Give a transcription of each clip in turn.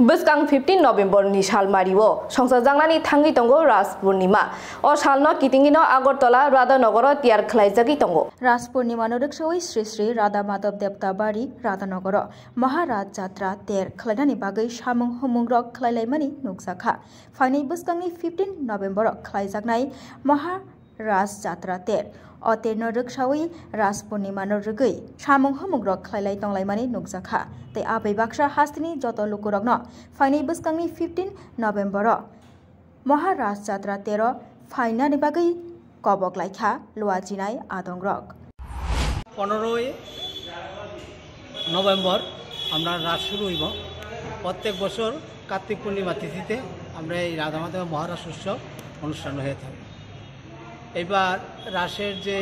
Buskang 15 November ni Shalmariwo, Songsa Janglani Tangi Tongo Ras Purnima, or Shalno Kitingino Agortola, Radha Nogoro, Tiar Klaizagi Tongo. Ras Purnima Nodexoi Sri Sri Radha Madhav Depta Bari, Radha Nogoro, Maharaj Jatra, Ter Kladani Bagai, Shamung Humungrok, Klailemani, Nuksaka. Finally, Buskangi 15 November, Klaizagnai, Maharaj Jatra Ter. Ote Nodexawi, Ras Purnima Nodregui, Shamung Humungrok, Klailai Tonglaimani, Nuksaka. Te abe baksa hastini joto lukurogno. Finally, Buskangi 15 November. Maharaj Jatra Tero, Finally Bagai, Kobok Laika, Luajinai, Adongrok. 15 November আমরা রাস শুরু হইব প্রত্যেক বছর কার্তিক পূর্ণিমা তিথিতে আমরা এই রাধা মাধব মহারাস উৎসব অনুষ্ঠান হয়ে থাকে এবার রাসের যে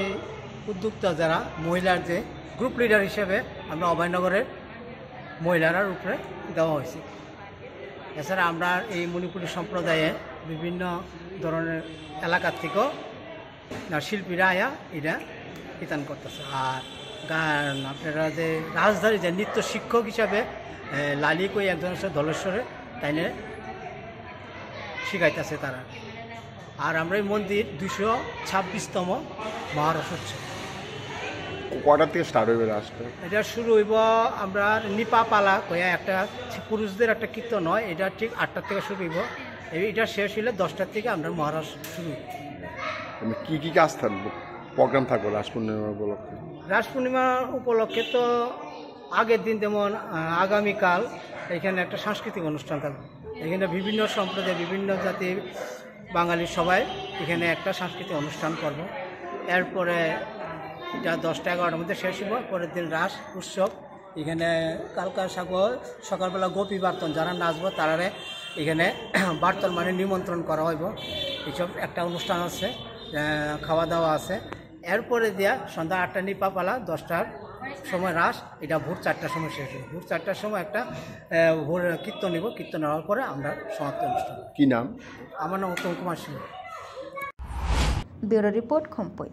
উদ্যোক্তা যারা মহিলার যে গ্রুপ লিডার হিসেবে আমরা অভয়নগরের মহিলার উপরে দেওয়া হয়েছে এছাড়া আমরা এই মণিপুরী সম্প্রদায়ে বিভিন্ন ধরনের এলাকা থেকেও শিল্পীরা আয়া এটা কীর্তন করতেছে আর গান আপনারা যে রাজধানী যে নৃত্য শিক্ষক হিসাবে লালি কই একজন আছে ধলেশ্বরে তাইলে শিখাইতেছে তারা আর আমরা এই মন্দির 226তম মহারাস উৎসব কয়টা থেকে স্টার্ট হইবে রাসটা এটা শুরু হইব আমরা নিপা পালা কয়া একটা পুরুষদের একটা কীর্তন হয় এটা ঠিক 8টা থেকে শুরু হইব এটা শেষ হইলে 10টার থেকে আমরা মহারাস শুরু হইব কি কাজ থাকবে প্রোগ্রাম থাকবে রাস পূর্ণিমা উপলক্ষে রাস পূর্ণিমা উপলক্ষে তো আগের দিন যেমন আগামীকাল এখানে একটা সাংস্কৃতিক অনুষ্ঠান থাকবে এখানে বিভিন্ন সম্প্রদায় বিভিন্ন জাতির বাঙালি সবাই এখানে একটা সাংস্কৃতিক অনুষ্ঠান করব এরপরে যা 10টা 11টার মধ্যে শেষ হইব পরের দিন রাস উৎসব এখানে কালকা সাগর সকালবেলা গোপী বার্তন যারা নাচবো তারা এখানে বার্তন মানে নিমন্ত্রণ করা হইব এইসব একটা অনুষ্ঠান আছে খাওয়া দাওয়া আছে এরপরে দিয়া সন্ধ্যা 8টা নিপা পালা 10টার সময় রাস এটা ভোর 4টার সময় শেষ হবে ভোর 4টার সময় একটা ভোর কীর্তন নিব কীর্তন হওয়ার পরে আমরা সমাপ্ত অনুষ্ঠান কি নাম আমার নাম উত্তম কুমার সিং ব্যুরো রিপোর্ট খম্পই।